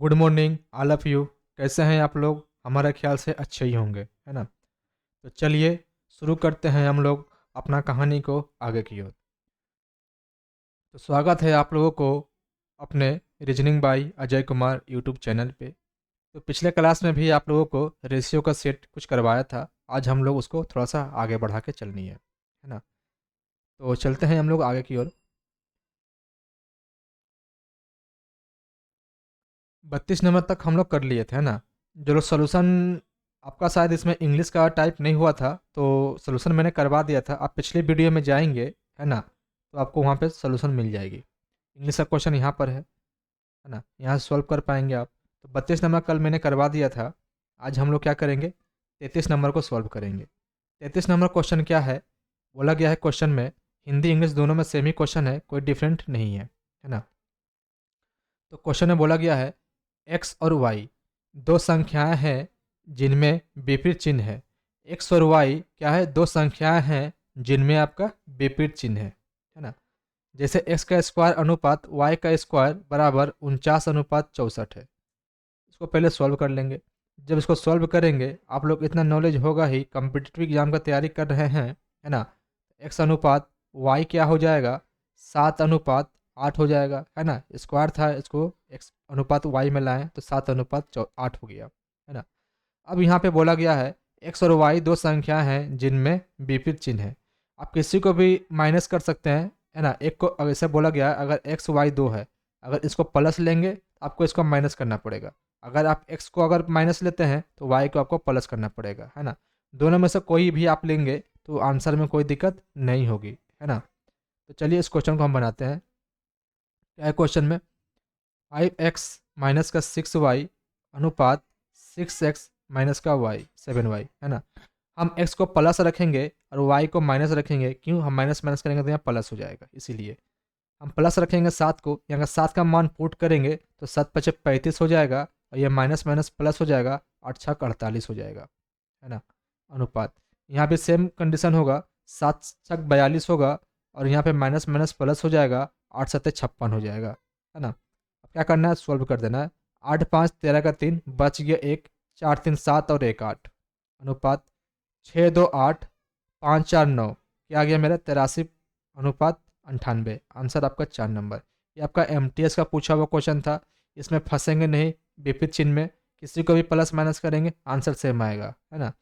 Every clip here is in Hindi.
Good morning all of you. कैसे हैं आप लोग? हमारे ख्याल से अच्छे ही होंगे, है ना। तो चलिए शुरू करते हैं हम लोग अपना कहानी को आगे की ओर। तो स्वागत है आप लोगों को अपने reasoning bye Ajay Kumar YouTube channel पे। तो पिछले क्लास में भी आप लोगों को रेशियो का सेट कुछ करवाया था। आज हम लोग उसको थोड़ा सा आगे बढ़ा के चलनी है ना। तो चलते हैं हम लोग आगे की ओर। 32 नंबर तक हम लोग कर लिए थे, है ना। जो सोल्यूशन आपका शायद इसमें इंग्लिश का टाइप नहीं हुआ था, तो सोल्यूशन मैंने करवा दिया था। आप पिछले वीडियो में जाएंगे, है ना, तो आपको वहाँ पे सोल्यूशन मिल जाएगी। इंग्लिश का क्वेश्चन यहाँ पर है ना, यहाँ सॉल्व कर पाएंगे आप। तो 32 नंबर कल मैंने करवा दिया था। आज हम लोग क्या करेंगे, 33 नंबर को सॉल्व करेंगे। 33 नंबर क्वेश्चन क्या है, बोला गया है क्वेश्चन में हिंदी इंग्लिश दोनों में सेम ही क्वेश्चन है, कोई डिफरेंट नहीं है ना। तो क्वेश्चन में बोला गया है एक्स और वाई दो संख्याएं हैं जिनमें विपरीत चिन्ह है। एक्स और वाई क्या है, दो संख्याएं हैं जिनमें आपका विपरीत चिन्ह है ना। जैसे एक्स का स्क्वायर अनुपात वाई का स्क्वायर बराबर 49:64 है। इसको पहले सॉल्व कर लेंगे। जब इसको सॉल्व करेंगे आप लोग इतना नॉलेज होगा ही, कम्पिटिटिव एग्जाम का तैयारी कर रहे हैं, है ना। एक्स अनुपात वाई क्या हो जाएगा, 7:8 हो जाएगा, है ना। स्क्वायर था, इसको एक्स अनुपात वाई में लाएं तो 7:8 हो गया, है ना। अब यहाँ पे बोला गया है एक्स और वाई दो संख्या हैं जिनमें विपरीत चिन्ह है। आप किसी को भी माइनस कर सकते हैं, है ना। एक को अगर ऐसे बोला गया है अगर एक्स वाई दो है, अगर इसको प्लस लेंगे तो आपको इसको माइनस करना पड़ेगा। अगर आप एक्स को अगर माइनस लेते हैं तो वाई को आपको प्लस करना पड़ेगा, है ना। दोनों में से कोई भी आप लेंगे तो आंसर में कोई दिक्कत नहीं होगी, है ना। तो चलिए इस क्वेश्चन को हम बनाते हैं। क्या है क्वेश्चन में, 5x माइनस का 6y अनुपात 6x माइनस का y 7y, है ना। हम x को प्लस रखेंगे और y को माइनस रखेंगे। क्यों, हम माइनस माइनस करेंगे तो यहाँ प्लस हो जाएगा, इसीलिए हम प्लस रखेंगे 7 को। यहाँ का 7 का मान पुट करेंगे तो 7×5 = 35 हो जाएगा, और ये माइनस माइनस प्लस हो जाएगा, 8×6 = 48 हो जाएगा, है ना। अनुपात यहाँ पे सेम कंडीशन होगा, 7×6 = 42 होगा, और यहाँ पे माइनस माइनस प्लस हो जाएगा, 8×7 = 56 हो जाएगा, है ना। अब क्या करना है, सॉल्व कर देना है। 8×5 = 13 बच गया एक, 4×3 = 7 और 1 8। अनुपात 6×2 = 8, 5×4 = 9, क्या आ गया मेरा 83:98। आंसर आपका 4 नंबर। ये आपका एमटीएस का पूछा हुआ क्वेश्चन था, इसमें फंसेंगे नहीं। विपरीत चिन्ह में किसी को भी प्लस माइनस करेंगे आंसर सेम आएगा, है ना।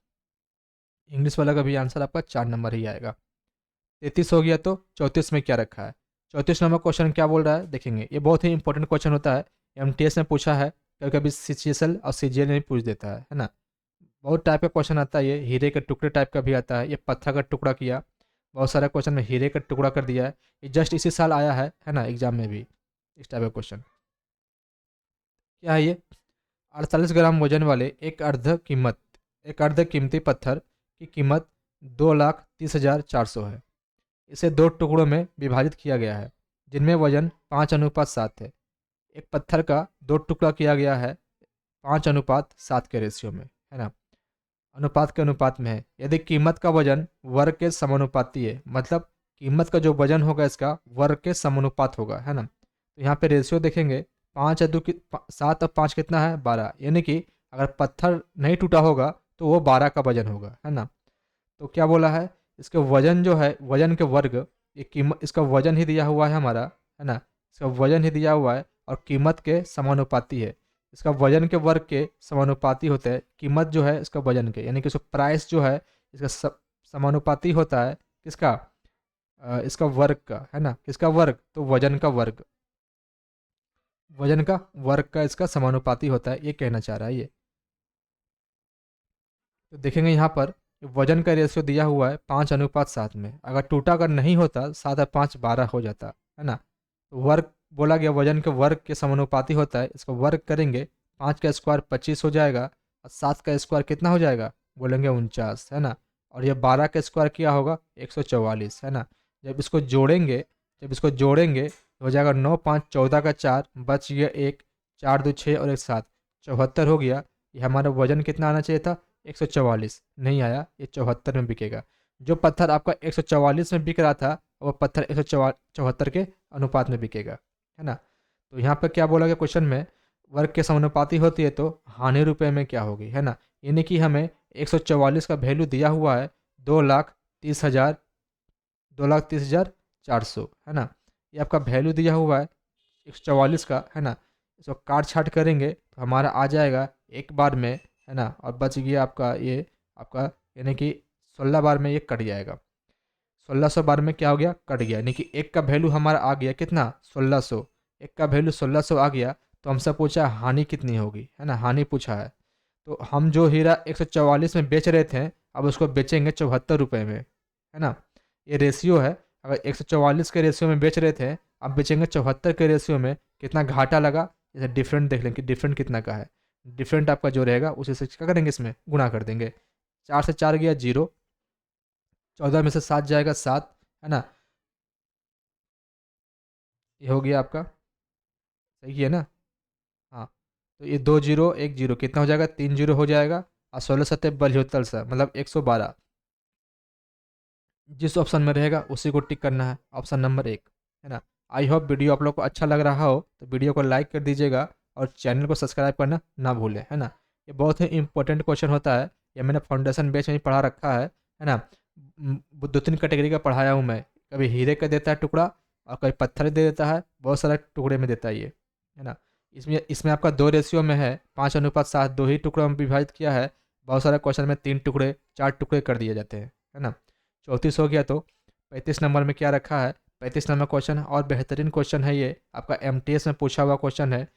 इंग्लिश वाला का भी आंसर आपका 4 नंबर ही आएगा। 33 हो गया, तो 34 में क्या रखा है। 34 नंबर क्वेश्चन क्या बोल रहा है देखेंगे। ये बहुत ही इंपॉर्टेंट क्वेश्चन होता है, एमटीएस में पूछा है, कभी कभी सीजीएल और सीजीएल में पूछ देता है ना। बहुत टाइप का क्वेश्चन आता है, ये हीरे के टुकड़े टाइप का भी आता है, ये पत्थर का टुकड़ा किया। बहुत सारा क्वेश्चन में हीरे का टुकड़ा कर दिया है। ये जस्ट इसी साल आया है ना, एग्जाम में भी इस टाइप का क्वेश्चन। क्या है ये, 48 ग्राम वजन वाले एक अर्ध कीमती पत्थर की कीमत 2,30,400 है। इसे दो टुकड़ों में विभाजित किया गया है जिनमें वजन 5:7 है। एक पत्थर का दो टुकड़ा किया गया है 5:7 के रेशियो में, है ना। अनुपात के अनुपात में है। यदि कीमत का वजन वर्ग के समानुपाती है, मतलब कीमत का जो वजन होगा इसका वर्ग के समानुपात होगा, है ना। तो यहाँ पे रेशियो देखेंगे, 7 और 5 कितना है 12, यानी कि अगर पत्थर नहीं टूटा होगा तो वो 12 का वजन होगा, है ना। तो क्या बोला है, इसके वजन जो है, वजन के वर्ग, ये कीमत, इसका वजन ही दिया हुआ है हमारा, है ना। इसका वजन ही दिया हुआ है और कीमत के समानुपाती है। इसका वजन के वर्ग के समानुपाती होता है कीमत जो है इसका वजन के, यानी कि इसका प्राइस जो है इसका समानुपाती होता है किसका, इसका वर्ग का, है ना। किसका वर्ग, तो वजन का वर्ग, वजन का वर्ग का इसका समानुपाती होता है, ये कहना चाह रहा है ये। तो देखेंगे यहाँ पर वजन का रेशियो दिया हुआ है 5:7 में। अगर टूटा अगर नहीं होता 7 और 5 12 हो जाता, है ना। तो वर्ग बोला गया वजन के वर्ग के समानुपाती होता है, इसका वर्ग करेंगे 5 का स्क्वायर 25 हो जाएगा, और 7 का स्क्वायर कितना हो जाएगा, बोलेंगे 49, है ना। और ये 12 का स्क्वायर क्या होगा 144, है ना। जब इसको जोड़ेंगे, जब इसको जोड़ेंगे तो हो जाएगा 9 5 14 का 4 बच गया एक, 4 2 6 और 1 7, 74 हो गया। ये हमारा वजन कितना आना चाहिए था 144, नहीं आया, ये 74 में बिकेगा। जो पत्थर आपका 144 में बिक रहा था वो पत्थर 174 के अनुपात में बिकेगा, है ना। तो यहाँ पर क्या बोला गया क्वेश्चन में, वर्ग के समानुपाती होती है तो हानि रुपए में क्या होगी, है ना। यानी कि हमें 144 का वैल्यू दिया हुआ है 2,30,000, 2,30,400, है ना। ये आपका वैल्यू दिया हुआ है 144 का, है ना। इसको काट छाट करेंगे तो हमारा आ जाएगा एक बार में, है ना। और बच गया आपका ये, आपका यानी कि 16 बार में ये कट जाएगा। 1600 बार में क्या हो गया, कट गया। यानी कि एक का वैल्यू हमारा आ गया कितना, 1600। एक का वैल्यू 1600 आ गया तो हमसे पूछा हानि कितनी होगी, है ना, हानि पूछा है। तो हम जो हीरा 144 में बेच रहे थे, अब उसको बेचेंगे 74 रुपये में, है ना। ये रेशियो है। अगर 144 के रेशियो में बेच रहे थे, अब बेचेंगे 74 के रेशियो में, कितना घाटा लगा। जैसे डिफरेंट देख लें कि डिफरेंट कितना का है। डिफरेंट आपका जो रहेगा उसी से क्या करेंगे, इसमें गुणा कर देंगे। 4 से 4 गया 0, 14 में से 7 जाएगा 7, है ना। ये हो गया आपका, सही है ना। हाँ, तो ये 2 जीरो 1 जीरो कितना हो जाएगा, 3 जीरो हो जाएगा। और 16 सत्ते 72 सा मतलब 112। जिस ऑप्शन में रहेगा उसी को टिक करना है, ऑप्शन नंबर 1, है ना। आई होप वीडियो आप लोग को अच्छा लग रहा हो तो वीडियो को लाइक कर दीजिएगा और चैनल को सब्सक्राइब करना ना भूलें, है ना। ये बहुत ही इंपॉर्टेंट क्वेश्चन होता है। ये मैंने फाउंडेशन बैच में ही पढ़ा रखा है ना। 2-3 कैटेगरी का पढ़ाया हूँ मैं। कभी हीरे का देता है टुकड़ा और कभी पत्थर दे देता है, बहुत सारे टुकड़े में देता है ये, है ना। इसमें इसमें आपका 2 रेशियो में है, 5:7, 2 ही टुकड़ों में विभाजित किया है। बहुत सारे क्वेश्चन में 3 टुकड़े 4 टुकड़े कर दिए जाते हैं, है ना। 34 हो गया तो 35 नंबर में क्या रखा है, 35 नंबर क्वेश्चन और बेहतरीन क्वेश्चन है ये, आपका एमटीएस में पूछा हुआ क्वेश्चन है,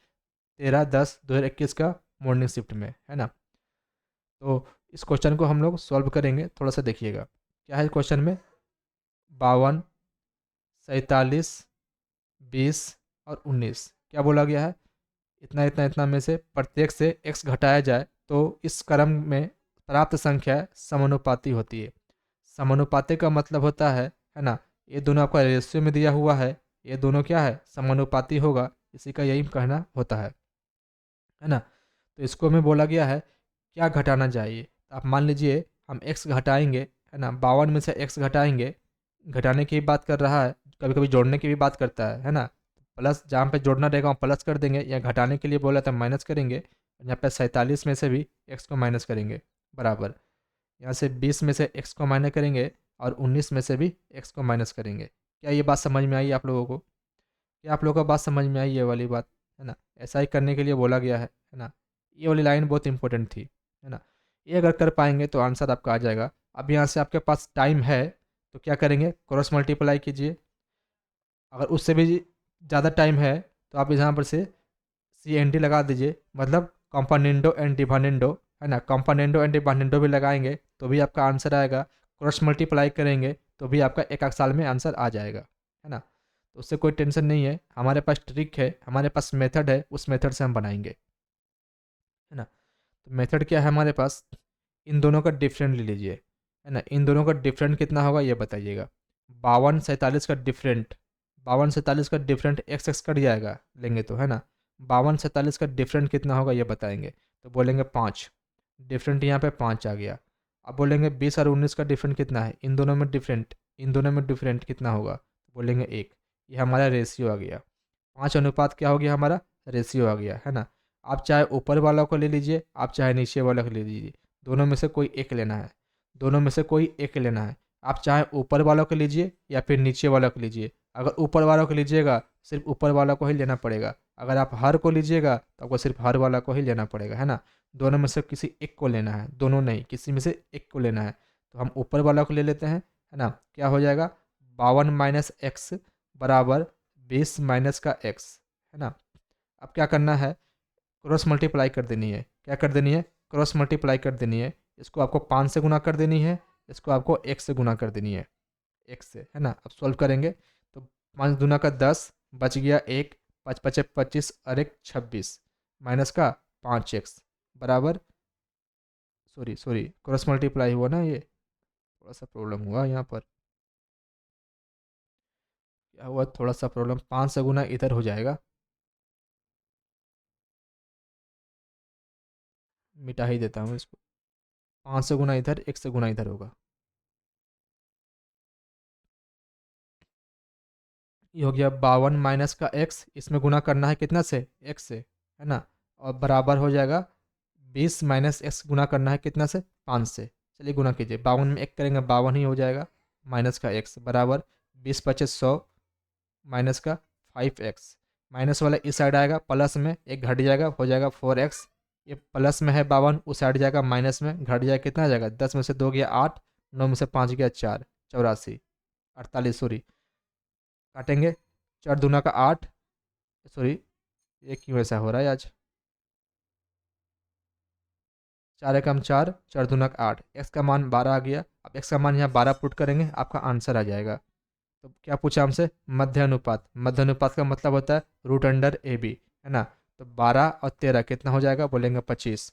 13/10/2021 का मॉर्निंग शिफ्ट में, है ना। तो इस क्वेश्चन को हम लोग सॉल्व करेंगे, थोड़ा सा देखिएगा क्या है क्वेश्चन में। 52, 47, 20 और 19 क्या बोला गया है, इतना इतना इतना में से प्रत्येक से x घटाया जाए तो इस क्रम में प्राप्त संख्या समानुपाती होती है। समानुपाती का मतलब होता है ना, ये दोनों आपका रेशियो में दिया हुआ है, ये दोनों क्या है, समानुपाती होगा, इसी का यही कहना होता है ना। तो इसको में बोला गया है क्या घटाना चाहिए। तो आप मान लीजिए हम x घटाएंगे, है ना, 52 में से x घटाएंगे, घटाने की बात कर रहा है, कभी कभी जोड़ने की भी बात करता है ना। प्लस जहाँ पे जोड़ना रहेगा वहाँ प्लस कर देंगे, या घटाने के लिए बोला तो माइनस करेंगे। यहाँ पे 47 में से भी x को माइनस करेंगे, बराबर। यहाँ से 20 में से x को माइनस करेंगे और 19 में से भी x को माइनस करेंगे। क्या ये बात समझ में आई आप लोगों को, क्या आप लोगों को बात समझ में आई ये वाली बात, है ना। ऐसा ही करने के लिए बोला गया है ना। ये वाली लाइन बहुत इंपॉर्टेंट थी, है ना। ये अगर कर पाएंगे तो आंसर आपका आ जाएगा। अब यहाँ से आपके पास टाइम है तो क्या करेंगे, क्रॉस मल्टीप्लाई कीजिए। अगर उससे भी ज़्यादा टाइम है तो आप यहाँ पर से CND लगा दीजिए, मतलब कंपोनेंडो एंड डिवानेंडो, है ना। कंपोनेंडो एंड डिवानेंडो भी लगाएंगे तो भी आपका आंसर आएगा। क्रॉस मल्टीप्लाई करेंगे तो भी आपका एक साल में आंसर आ जाएगा, है ना। तो उससे कोई टेंशन नहीं है, हमारे पास ट्रिक है, हमारे पास मेथड है, उस मेथड से हम बनाएंगे, है ना। तो मेथड क्या है हमारे पास, इन दोनों का डिफरेंट ले लीजिए, है ना। इन दोनों का डिफरेंट कितना होगा ये बताइएगा। 52 47 का डिफरेंट, 52 47 का डिफरेंट एक्स एक्स कट जाएगा लेंगे तो, है ना। 52 47 का डिफरेंट कितना होगा ये बताएंगे, तो बोलेंगे 5। डिफरेंट यहाँ पे 5 आ गया। अब बोलेंगे 20 और 19 का डिफरेंट कितना है, इन दोनों में डिफरेंट, इन दोनों में डिफरेंट कितना होगा, तो बोलेंगे 1। ये हमारा रेशियो आ गया। 5 अनुपात क्या हो गया हमारा, रेशियो आ गया, है ना। आप चाहे ऊपर वाला को ले लीजिए, आप चाहे नीचे वाला को ले लीजिए, दोनों में से कोई एक लेना है, दोनों में से कोई एक लेना है। आप चाहे ऊपर वालों को लीजिए या फिर नीचे वालों को लीजिए। अगर ऊपर वालों को लीजिएगा सिर्फ ऊपर वाला को ही लेना पड़ेगा, अगर आप हर को लीजिएगा तो आपको सिर्फ हर वाला को ही लेना पड़ेगा, है ना। दोनों में से किसी एक को लेना है, दोनों नहीं, किसी में से एक को लेना है। तो हम ऊपर वाला को ले लेते हैं, है ना। क्या हो जाएगा, 52 माइनस एक्स बराबर 20 माइनस का एक्स, है ना। अब क्या करना है, क्रॉस मल्टीप्लाई कर देनी है। क्या कर देनी है, क्रॉस मल्टीप्लाई कर देनी है। इसको आपको 5 से गुना कर देनी है, इसको आपको 1 से गुना कर देनी है, 1 से, है ना। अब सॉल्व करेंगे तो 5 दूना का 10, बच गया 1, 5 पचे 25 और 1 26, माइनस का 5x बराबर, सॉरी सॉरी क्रॉस मल्टीप्लाई हुआ ना, ये थोड़ा सा प्रॉब्लम हुआ यहाँ पर। क्या हुआ, थोड़ा सा प्रॉब्लम, 5 से गुना इधर हो जाएगा, मिटा ही देता हूँ इसको। 5 से गुना इधर, 1 से गुना इधर होगा। ये हो गया 52 माइनस का x, इसमें गुना करना है कितना से, x से, है ना। और बराबर हो जाएगा 20 माइनस एक्स, गुना करना है कितना से, 5 से। चलिए गुना कीजिए, 52 में एक करेंगे 52 ही हो जाएगा, माइनस का एक्स बराबर 20 पच्चीस 100 माइनस का 5x। माइनस वाला इस साइड आएगा, प्लस में एक घट जाएगा, हो जाएगा 4x। ये प्लस में है 52, उस साइड जाएगा माइनस में, घट जाएगा, कितना आ जाएगा, 10 में से 2 गया 8, 9 में से 5 गया 4, 84 48 सॉरी, काटेंगे, 4 दूना का 8, सॉरी ये क्यों ऐसा हो रहा है आज, 4 एकम 4, 4 दूना का 8, एक्स का मान 12 आ गया। अब एक्स का मान यहाँ 12 पुट करेंगे, आपका आंसर आ जाएगा। तो क्या पूछा हमसे, मध्य अनुपात। मध्य अनुपात का मतलब होता है रूट अंडर ए बी, है ना। तो 12 और 13 कितना हो जाएगा, बोलेंगे 25।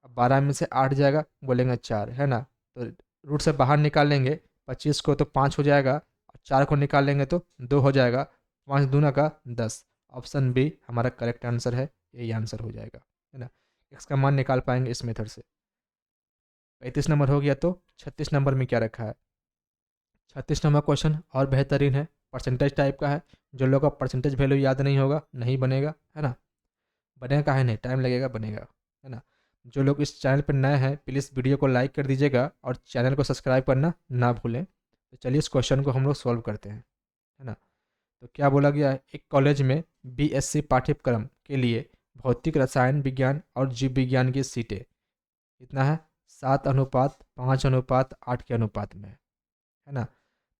अब 12 में से 8 जाएगा, बोलेंगे 4, है ना। तो रूट से बाहर निकाल लेंगे 25 को तो 5 हो जाएगा, और 4 को निकाल लेंगे तो 2 हो जाएगा, 5 दूना का 10। ऑप्शन बी हमारा करेक्ट आंसर है, यही आंसर हो जाएगा, है ना। एक्स का मान निकाल पाएंगे इस मेथड से। 35 नंबर हो गया, तो 36 नंबर में क्या रखा है। 36 नंबर क्वेश्चन और बेहतरीन है, परसेंटेज टाइप का है। जो लोग का परसेंटेज वैल्यू याद नहीं होगा नहीं बनेगा, है ना। बनेगा काहे नहीं, टाइम लगेगा, बनेगा, है ना। जो लोग इस चैनल पर नए हैं प्लीज़ वीडियो को लाइक कर दीजिएगा और चैनल को सब्सक्राइब करना ना भूलें। तो चलिए इस क्वेश्चन को हम लोग सॉल्व करते हैं, है ना। तो क्या बोला गया है, एक कॉलेज में बीएससी पाठ्यक्रम के लिए भौतिक रसायन विज्ञान और जीव विज्ञान की सीटें कितना है, 7:5:8 के अनुपात में, है ना।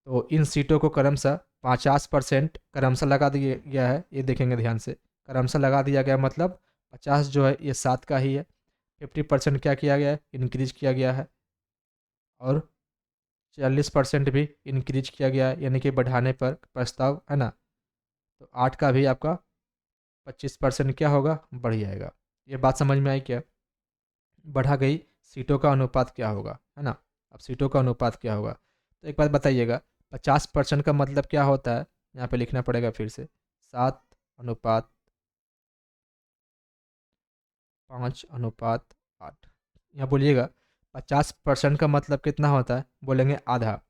तो इन सीटों को क्रमशः 50% क्रमशः लगा दिया गया है, ये देखेंगे ध्यान से, क्रमशः लगा दिया गया मतलब 50 जो है ये 7 का ही है, 50% क्या किया गया है, इंक्रीज किया गया है, और 40% भी इंक्रीज किया गया है, यानी कि बढ़ाने पर प्रस्ताव, है ना। तो 8 का भी आपका 25% क्या होगा, बढ़ जाएगा। ये बात समझ में आई क्या, बढ़ा गई सीटों का अनुपात क्या होगा, है ना। अब सीटों का अनुपात क्या होगा, तो एक बात बताइएगा, 50% का मतलब क्या होता है, यहाँ पे लिखना पड़ेगा फिर से, 7:5:8। यहाँ बोलिएगा 50% का मतलब कितना होता है, बोलेंगे आधा।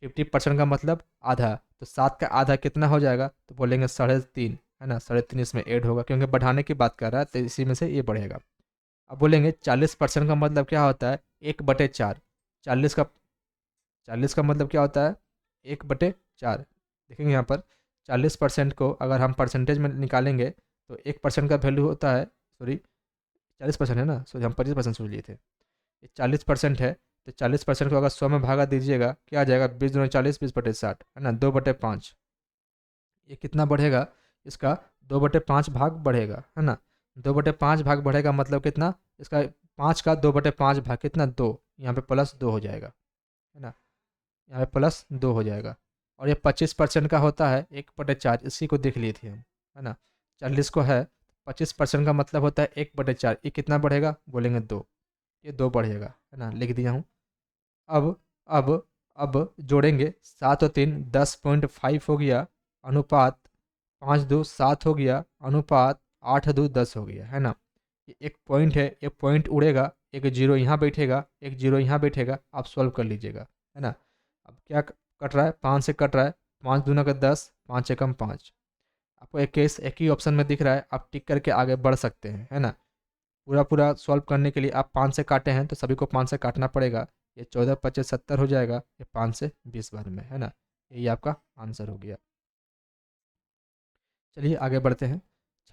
50% का मतलब आधा, तो 7 का आधा कितना हो जाएगा, तो बोलेंगे 3.5, है ना। 3.5 इसमें ऐड होगा क्योंकि बढ़ाने की बात कर रहा है, तो इसी में से ये बढ़ेगा। अब बोलेंगे 40% का मतलब क्या होता है, 1/4। 40 का मतलब क्या होता है, 1/4। देखेंगे यहाँ पर 40% को अगर हम परसेंटेज में निकालेंगे तो 1% का वैल्यू होता है, सॉरी 40% है ना, सॉरी हम 25% सोच लिए थे, ये 40% है। तो 40% को अगर 100 में भागा दीजिएगा क्या आ जाएगा, 20×40 20/60, है ना, 2/5। ये कितना बढ़ेगा, इसका 2/5 भाग बढ़ेगा, है ना। 2/5 भाग बढ़ेगा मतलब कितना, इसका 5 का 2/5 भाग कितना, 2, यहाँ पे +2 हो जाएगा, है ना। यहाँ पे +2 हो जाएगा। और ये 25% का होता है 1/4, इसी को देख लिए थे हम, है ना। 40 को है, 25% का मतलब होता है 1/4, ये कितना बढ़ेगा, बोलेंगे 2, ये 2 बढ़ेगा, है ना, लिख दिया हूँ। अब अब अब जोड़ेंगे, 7 और 3 10.5 हो गया, अनुपात 5:2 7 हो गया, अनुपात 8:2 10 हो गया, है ना। ये एक पॉइंट है, एक पॉइंट उड़ेगा, एक जीरो यहाँ बैठेगा, एक जीरो यहाँ बैठेगा, आप सॉल्व कर लीजिएगा, है ना। अब क्या कट रहा है, 5 से कट रहा है, 5 दूना का 10, 5 एकम 5। आपको एक केस एक ही ऑप्शन में दिख रहा है, आप टिक करके आगे बढ़ सकते हैं, है ना। पूरा पूरा सॉल्व करने के लिए आप 5 से काटे हैं तो सभी को 5 से काटना पड़ेगा, ये 14×5 = 70 हो जाएगा, ये 5 से 20 बार में, है ना। यही आपका आंसर हो गया। चलिए आगे बढ़ते हैं।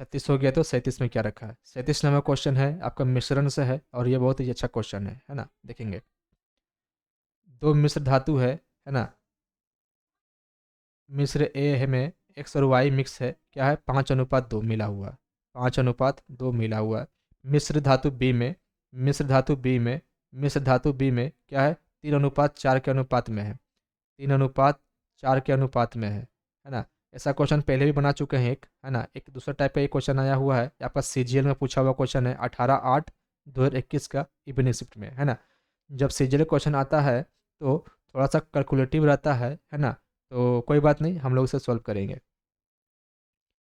36 हो गया, तो 37 में क्या रखा है। 37 नंबर क्वेश्चन है आपका मिश्रण से है, और ये बहुत ही अच्छा क्वेश्चन है ना। देखेंगे, दो मिश्र धातु है ना। मिश्र ए में एक्स और वाई मिक्स है, क्या है, 5:2 मिला हुआ, 5:2 मिला हुआ है। मिश्र धातु बी में, मिश्र धातु बी में, मिश्र धातु बी में क्या है, 3:4 के अनुपात में है, 3:4 के अनुपात में है ना। ऐसा क्वेश्चन पहले भी बना चुके हैं एक, है ना। एक दूसरा टाइप का एक क्वेश्चन आया हुआ है, ये आपका सीजीएल में पूछा हुआ क्वेश्चन है, 18/8/2021 का इवनिंग शिफ्ट में, है ना। जब सीजीएल क्वेश्चन आता है तो थोड़ा सा कैलकुलेटिव रहता है ना। तो कोई बात नहीं, हम लोग इसे सॉल्व करेंगे, है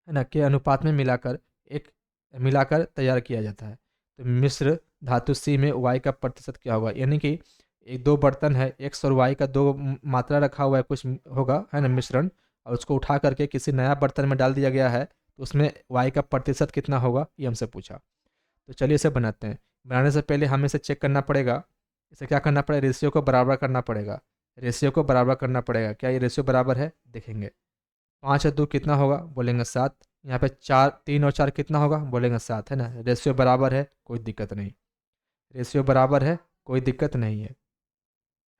ना, के अनुपात में मिलाकर एक मिलाकर तैयार किया जाता है। तो मिश्र धातु सी में वाई का प्रतिशत क्या होगा, यानी कि एक दो बर्तन है, एक्स और वाई का दो मात्रा रखा हुआ है, कुछ होगा, है ना, मिश्रण, और उसको उठा करके किसी नया बर्तन में डाल दिया गया है, तो उसमें वाई का प्रतिशत कितना होगा, ये हमसे पूछा। तो चलिए इसे बनाते हैं। बनाने से पहले हमें इसे चेक करना पड़ेगा। इसे क्या करना पड़ेगा, रेशियो को बराबर करना पड़ेगा। रेशियो को बराबर करना पड़ेगा। क्या ये रेशियो बराबर है, देखेंगे। 5 और 2 कितना होगा, बोलेंगे 7। यहाँ पे 3 और 4 कितना होगा, बोलेंगे 7, है ना। रेशियो बराबर है, कोई दिक्कत नहीं। रेशियो बराबर है, कोई दिक्कत नहीं है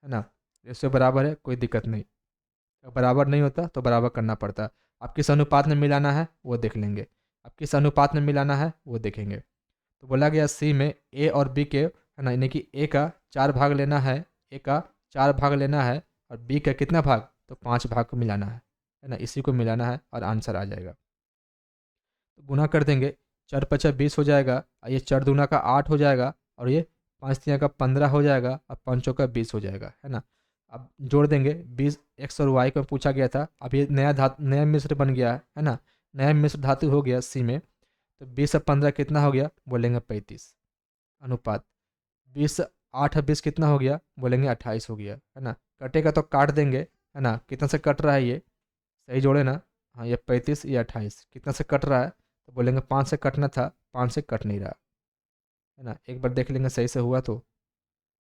ना। रेशियो बराबर है, कोई दिक्कत नहीं। बराबर नहीं होता तो बराबर करना पड़ता है। अब किस अनुपात में मिलाना है वो देख लेंगे। अब किस अनुपात में मिलाना है वो देखेंगे। तो बोला गया सी में ए और बी के, है ना, यानी कि ए का 4 भाग लेना है। ए का 4 भाग लेना है और बी का कितना भाग, तो 5 भाग को मिलाना है ना। इसी को मिलाना है और आंसर आ जाएगा। तो गुना कर देंगे। 4×5 = 20 हो जाएगा, और ये 4×2 = 8 हो जाएगा, और ये 5×3 = 15 हो जाएगा, और 5×4 = 20 हो जाएगा, है ना। अब जोड़ देंगे। 20 एक्स और वाई को पूछा गया था। अब ये नया मिश्र बन गया है ना। नया मिश्र धातु हो गया सी में। तो 20 और 15 कितना हो गया, बोलेंगे 35 अनुपात। 20 8 और 20 कितना हो गया, बोलेंगे 28 हो गया, है ना। कटेगा तो काट देंगे, है ना। कितना से कट रहा है ये, सही जोड़े ना। हाँ, ये 35, ये 28 कितना से कट रहा है, तो बोलेंगे 5 से कटना था, 5 से कट नहीं रहा, है ना। एक बार देख लेंगे सही से हुआ तो।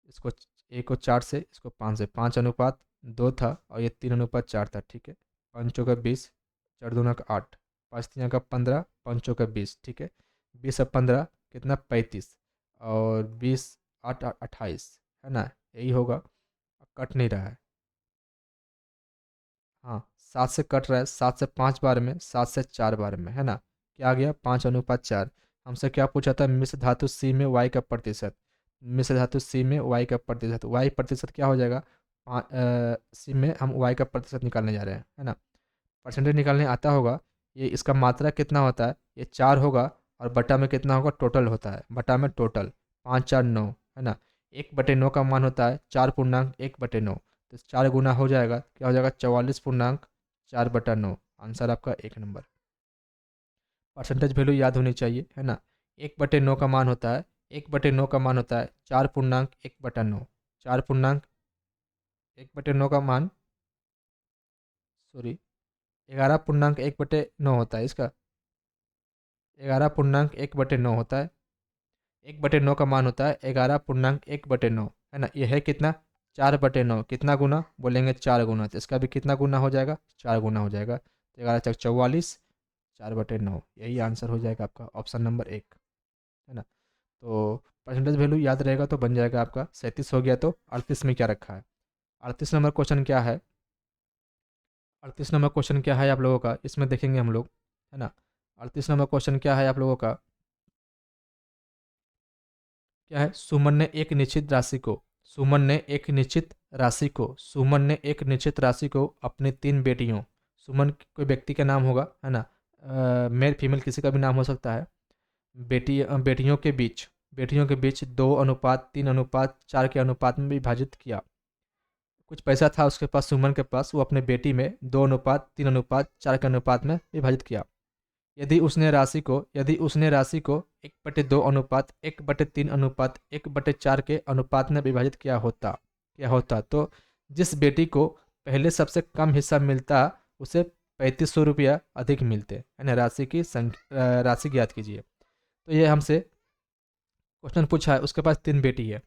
इसको 1 को 4 से, इसको 5 से, 5:2 था, और ये 3:4 था, ठीक है। 5×4 = 20, 4×2 = 8, 5×3 = 15, 5×4 = 20, ठीक है। 20 और 15 कितना, 35, और 20 8 28, है ना, यही होगा। कट नहीं रहा है। हाँ, 7 से कट रहा है, 7 से 5 बार में, 7 से 4 बार में, है ना। क्या आ गया, 5:4। हमसे क्या पूछा था, मिश्र धातु सी में वाई का प्रतिशत। मिश्र धातु सी में वाई का प्रतिशत, वाई प्रतिशत क्या हो जाएगा, सी में हम वाई का प्रतिशत निकालने जा रहे हैं, है ना। परसेंटेज निकालने आता होगा। ये इसका मात्रा कितना होता है, ये 4 होगा, और बटा में कितना होगा, टोटल होता है, बटा में टोटल 5×4 = 9, है ना। 1/9 का मान होता है 4×1/9। तो 4 गुना हो जाएगा, क्या हो जाएगा, 44.4/9। आंसर आपका 1 नंबर। परसेंटेज वैल्यू याद होनी चाहिए, है ना। 1/9 का मान होता है, 1/9 का मान होता है 4×1/9। 4×1/9 का मान, सॉरी, 11.1/9 होता है इसका। 11.1/9 होता है। 1/9 का मान होता है 11.1/9, है ना। ये है कितना, 4/9। कितना गुना, बोलेंगे 4 गुना। तो इसका भी कितना गुना हो जाएगा, 4 गुना हो जाएगा। तो 11×4 = 44, 4/9, यही आंसर हो जाएगा आपका, ऑप्शन नंबर 1, है ना। तो परसेंटेज वैल्यू याद रहेगा तो बन जाएगा आपका। 37 हो गया, तो 38 में क्या रखा है। 38 नंबर क्वेश्चन क्या है, 38 नंबर क्वेश्चन क्या है आप लोगों का, इसमें देखेंगे हम लोग, है ना। 38 नंबर क्वेश्चन क्या है आप लोगों का, क्या है, सुमन ने एक निश्चित राशि को, सुमन ने एक निश्चित राशि को, सुमन ने एक निश्चित राशि को अपनी 3 बेटियों, सुमन कोई व्यक्ति का नाम होगा, है ना। मेल फीमेल किसी का भी नाम हो सकता है। बेटियों के बीच 2:3:4 के अनुपात में विभाजित किया। कुछ पैसा था उसके पास, सुमन के पास, वो अपने बेटी में 2:3:4 के अनुपात में विभाजित किया। यदि उसने राशि को 1/2:1/3:1/4 के अनुपात में विभाजित किया होता तो जिस बेटी को पहले सबसे कम हिस्सा मिलता उसे 3500 रुपया अधिक मिलते, है ना। राशि ज्ञात कीजिए। तो ये हमसे क्वेश्चन पूछा है। उसके पास 3 बेटी है।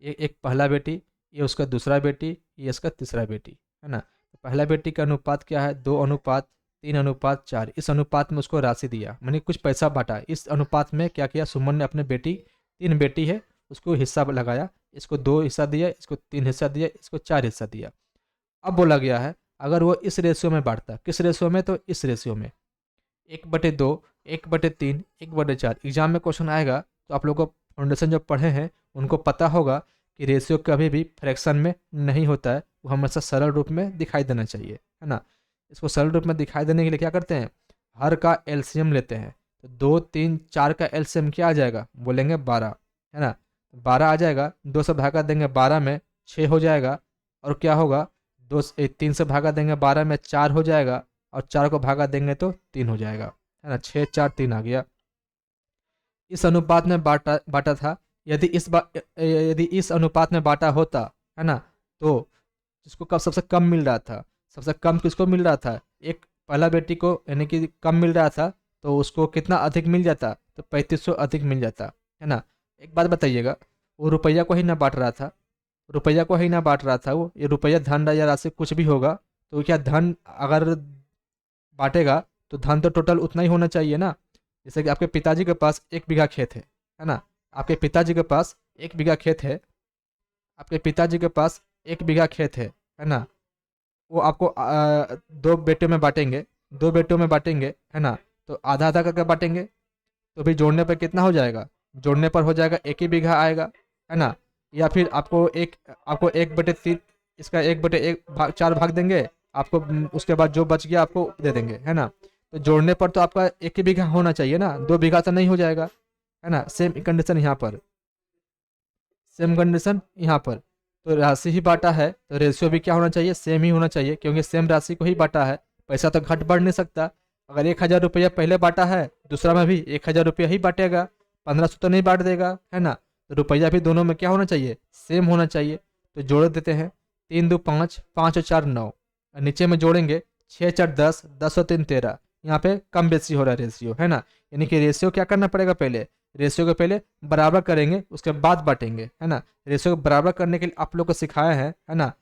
एक पहला बेटी, ये उसका दूसरा बेटी, ये इसका तीसरा बेटी, है ना। तो पहला बेटी का अनुपात क्या है, 2:3:4। इस अनुपात में उसको राशि दिया, मैंने कुछ पैसा बांटा। इस अनुपात में क्या किया, सुमन ने अपने बेटी, 3 बेटी है, उसको हिस्सा लगाया। इसको 2 हिस्सा दिया, इसको 3 हिस्सा दिया, इसको 4 हिस्सा दिया। अब बोला गया है अगर वो इस रेशियो में बांटता, किस रेशियो में, तो इस रेशियो में 1/2, 1/3, 1/4। एग्जाम में क्वेश्चन आएगा तो आप लोगों को फाउंडेशन जो पढ़े हैं उनको पता होगा कि रेशियो कभी भी फ्रैक्शन में नहीं होता है, वो हमेशा सरल रूप में दिखाई देना चाहिए, है ना। इसको सरल रूप में दिखाई देने के लिए क्या करते हैं, हर का एलसीएम लेते हैं। तो 2 3 4 का एलसीएम क्या आ जाएगा, बोलेंगे 12, है ना। 12 आ जाएगा, 2 से भागा देंगे 12 में 6 हो जाएगा, और क्या होगा, 3 से भागा देंगे 12 में 4 हो जाएगा, और 4 को भागा देंगे तो 3 हो जाएगा, है ना। 6 4 3 आ गया। इस अनुपात में बांटा बांटा था। यदि इस अनुपात में बांटा होता, है ना, तो जिसको कब सबसे कम मिल रहा था, सबसे कम किसको मिल रहा था, एक पहला बेटी को, यानी कि कम मिल रहा था, तो उसको कितना अधिक मिल जाता, तो 3500 अधिक मिल जाता। है ना। एक बात बताइएगा, वो रुपया को ही ना बांट रहा था, रुपया को ही ना बांट रहा था वो, ये रुपया धन या राशि कुछ भी होगा, तो क्या धन अगर बांटेगा तो धन तो टोटल उतना ही होना चाहिए ना। जैसे कि आपके पिताजी के पास 1 बीघा खेत है ना, आपके पिताजी के पास 1 बीघा खेत है, आपके पिताजी के पास 1 बीघा खेत है ना। वो आपको 2 बेटों में बांटेंगे, 2 बेटों में बांटेंगे, है ना। तो आधा आधा करके बांटेंगे, तो भी जोड़ने पर कितना हो जाएगा, जोड़ने पर हो जाएगा 1 ही बीघा आएगा, है ना। या फिर आपको 1/3, इसका 1/1 4 भाग देंगे आपको, उसके बाद जो बच गया आपको दे देंगे, है ना। तो जोड़ने पर तो आपका 1 ही बीघा होना चाहिए ना, 2 बीघा तो नहीं हो जाएगा, है ना। सेम कंडीशन यहाँ पर, सेम कंडीशन यहाँ पर। तो राशि ही बांटा है तो रेशियो भी क्या होना चाहिए, सेम ही होना चाहिए, क्योंकि सेम राशि को ही बांटा है, पैसा तो घट बढ़ नहीं सकता। अगर 1,000 रुपया पहले बांटा है, दूसरा में भी 1,000 रुपया ही बांटेगा, 1,500 तो नहीं बांट देगा, है ना। तो रुपया भी दोनों में क्या होना चाहिए, सेम होना चाहिए। तो जोड़ देते हैं, 3 2 5, 5 और 4 9, और नीचे में जोड़ेंगे 6 4 10, 10 और 3 13। यहाँ पे कम बेसी हो रहा है रेशियो, है ना। यानी कि रेशियो क्या करना पड़ेगा, पहले रेशियो को पहले बराबर करेंगे, उसके बाद बांटेंगे, है ना। रेशियो को बराबर करने के लिए आप लोग को सिखाया है ना।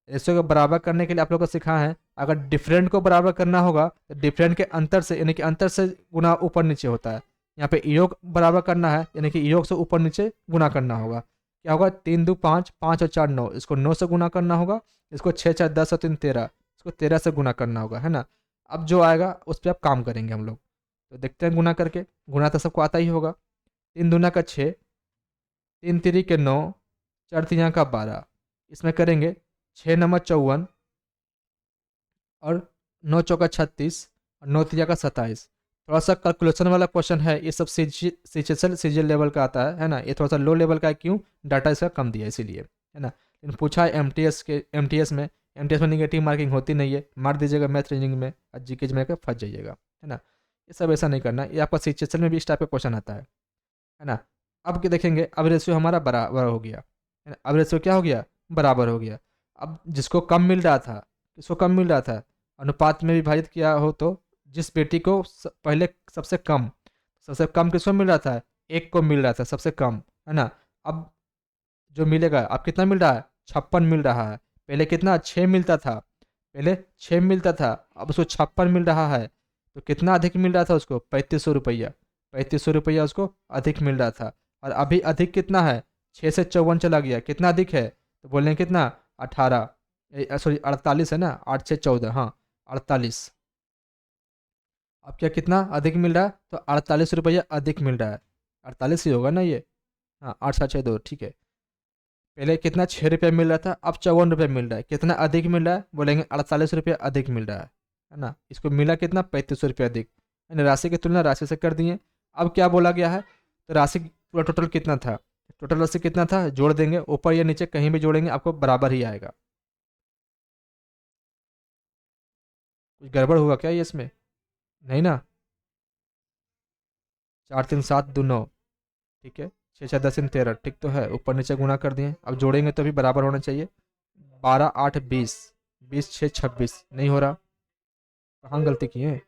रेशियो को बराबर करने के लिए आप लोग को सिखाया है, अगर डिफरेंट को बराबर करना होगा तो डिफरेंट के अंतर से, यानी कि अंतर से गुना ऊपर नीचे होता है। यहाँ पे योग बराबर करना है, यानी कि योग से ऊपर नीचे गुना करना होगा। क्या होगा, 3 2 5, 5 और 4 9, इसको 9 से गुना करना होगा, इसको 6 4 10 और 3 13, इसको 13 से गुना करना होगा, है ना। अब जो आएगा उस पर आप काम करेंगे हम लोग। तो देखते हैं गुना करके, गुना तो सबको आता ही होगा। 3 दूना का 6, 3 3 के 9, 4 3 का 12, इसमें करेंगे 6 9 54 और 9 4 36 और 9 3 का 27। थोड़ा सा कैलकुलेशन वाला क्वेश्चन है, ये सब सीजीएल लेवल का आता है ना। ये थोड़ा सा लो लेवल का है, क्यों, डाटा इसका कम दिया है इसीलिए, है ना। लेकिन पूछा है एमटीएस में, एमटीएस में निगेटिव मार्किंग होती नहीं है, मार दीजिएगा मैथ रीजनिंग में और जीके में फंस जाइएगा, है ना। ये सब ऐसा नहीं करना, ये आपका सीजीएल में भी इस टाइप का क्वेश्चन आता है ना। अब क्या देखेंगे, अब रेशियो हमारा बराबर हो गया, है ना। अब रेशियो क्या हो गया, बराबर हो गया। अब जिसको कम मिल रहा था, किसको कम मिल रहा था, अनुपात में विभाजित किया हो तो जिस बेटी को पहले सबसे कम किसको मिल रहा था, 1 को मिल रहा था सबसे कम, है ना। अब जो मिलेगा, अब कितना मिल रहा है, 56 मिल रहा है। पहले कितना, 6 मिलता था, पहले 6 मिलता था, अब उसको 56 मिल रहा है। तो कितना अधिक मिल रहा था उसको, 3500 रुपया, 3500 रुपया उसको अधिक मिल रहा था। और अभी अधिक कितना है, 6 से 54 चला गया, कितना अधिक है, तो बोल रहे हैं कितना, 18, सॉरी 48 है ना, 8 से 14, हाँ 48। अब क्या कितना अधिक मिल रहा है, तो 48 रुपया अधिक मिल रहा है, 48 ही होगा ना ये, हाँ 8 7 6 2, ठीक है। पहले कितना, 6 रुपया मिल रहा था, अब 54 रुपया मिल रहा है, कितना अधिक मिल रहा है, बोलेंगे 48 रुपया अधिक मिल रहा है ना। इसको मिला कितना, 3500 रुपया अधिक, यानी राशि की तुलना राशि से कर दिए। अब क्या बोला गया है, तो राशि पूरा टोटल कितना था, टोटल राशि कितना था, जोड़ देंगे, ऊपर या नीचे कहीं भी जोड़ेंगे आपको बराबर ही आएगा। कुछ गड़बड़ हुआ क्या ये इसमें, नहीं ना। 4 3 7 2 9, ठीक है। 6 6 10 3 13, ठीक तो है, ऊपर नीचे गुणा कर दिए, अब जोड़ेंगे तो भी बराबर होना चाहिए। 12 8 20, 20 6 26, नहीं हो रहा, कहाँ गलती की है।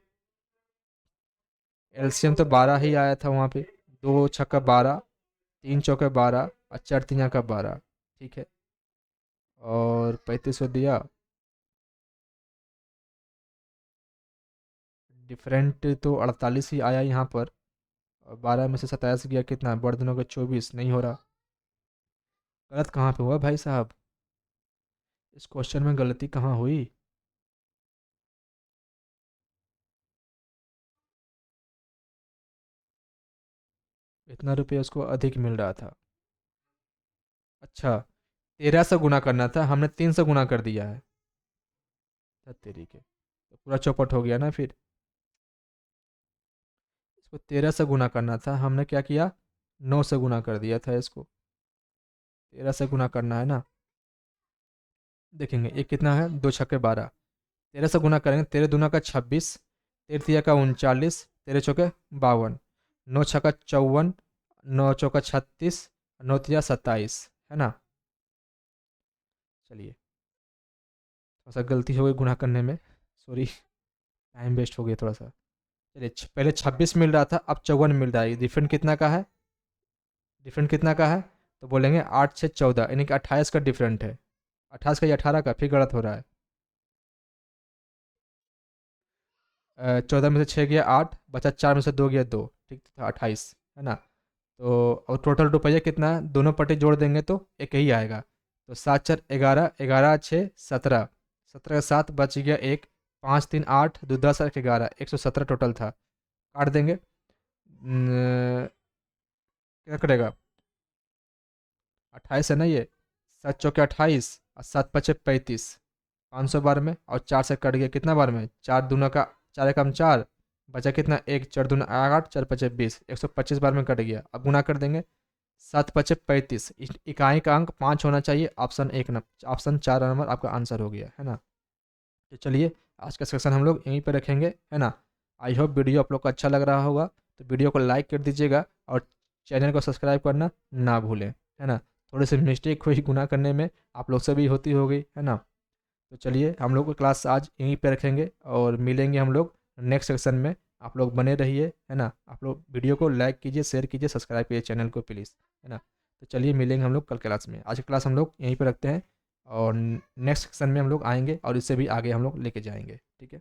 एलसीएम तो 12 ही आया था वहाँ पे, 2 6 का 12, 3 4 का 12 और 4 3 का 12, ठीक है। और 3500 दिया, डिफरेंट तो 48 ही आया यहाँ पर, और 12 में से 27 गया, कितना, बढ़ दिनों का 24, नहीं हो रहा। गलत कहाँ पे हुआ भाई साहब, इस क्वेश्चन में गलती कहाँ हुई। इतना रुपये उसको अधिक मिल रहा था, अच्छा 13 से गुना करना था, हमने 3 से गुना कर दिया है, तेरी के, तो पूरा चौपट हो गया ना फिर। इसको 13 से गुना करना था, हमने क्या किया, 9 से गुना कर दिया था इसको, 13 से गुना करना है ना। देखेंगे ये कितना है, 2 6 के 12, 13 से गुना करेंगे, 13 दूना का 26, 13 तिया का 39, 13 चौके 52, 9 6 का 54, 9 चौका 36, 9 तिया 27, है ना। चलिए, थोड़ा सा गलती हो गई गुना करने में, सॉरी, टाइम वेस्ट हो गया थोड़ा सा। चलिए, पहले 26 मिल रहा था, अब 54 मिल रहा है, ये डिफरेंट कितना का है, डिफरेंट कितना का है? तो बोलेंगे 8 से 14 यानी कि 28 का डिफरेंट है। 28 का या 18 का, फिर गलत हो रहा है। 14 में से 6 गया 8, बचा 4 में से 2 गया 2, ठीक था 28, है ना। तो और टोटल रुपया कितना है? दोनों पट्टी जोड़ देंगे तो एक ही आएगा। तो 7 4 11, 11 6 17, 17 का 7 बच गया 1, 5 3 8, 2 10 और 11, 117 टोटल था। काट देंगे। क्या करेगा? 28 है ना ये, 7 चौके 28 और 7 5 35, 500 बार में, और 4 से कट गया कितना बार में? 4 दूना का 4 एकम 4, बचा कितना? 1, 4 दूना 8, 4 5 20, 125 बार में कट गया। अब गुना कर देंगे। 7 5 35, इकाई का अंक 5 होना चाहिए, ऑप्शन 1 नंबर, ऑप्शन 4 नंबर आपका आंसर हो गया, है ना। तो चलिए आज का सेक्शन हम लोग यहीं पर रखेंगे, है ना। आई होप वीडियो आप लोग को अच्छा लग रहा होगा, तो वीडियो को लाइक कर दीजिएगा और चैनल को सब्सक्राइब करना ना भूलें, है ना। थोड़ी सी मिस्टेक हुई गुना करने में, आप लोग से भी होती होगी, है ना। तो चलिए हम लोग को क्लास आज यहीं पे रखेंगे और मिलेंगे हम लोग नेक्स्ट सेक्शन में। आप लोग बने रहिए, है ना। आप लोग वीडियो को लाइक कीजिए, शेयर कीजिए, सब्सक्राइब कीजिए चैनल को प्लीज़, है ना। तो चलिए मिलेंगे हम लोग कल क्लास में। आज की क्लास हम लोग यहीं पे रखते हैं और नेक्स्ट सेक्शन में हम लोग आएंगे और इससे भी आगे हम लोग लेके जाएंगे, ठीक है।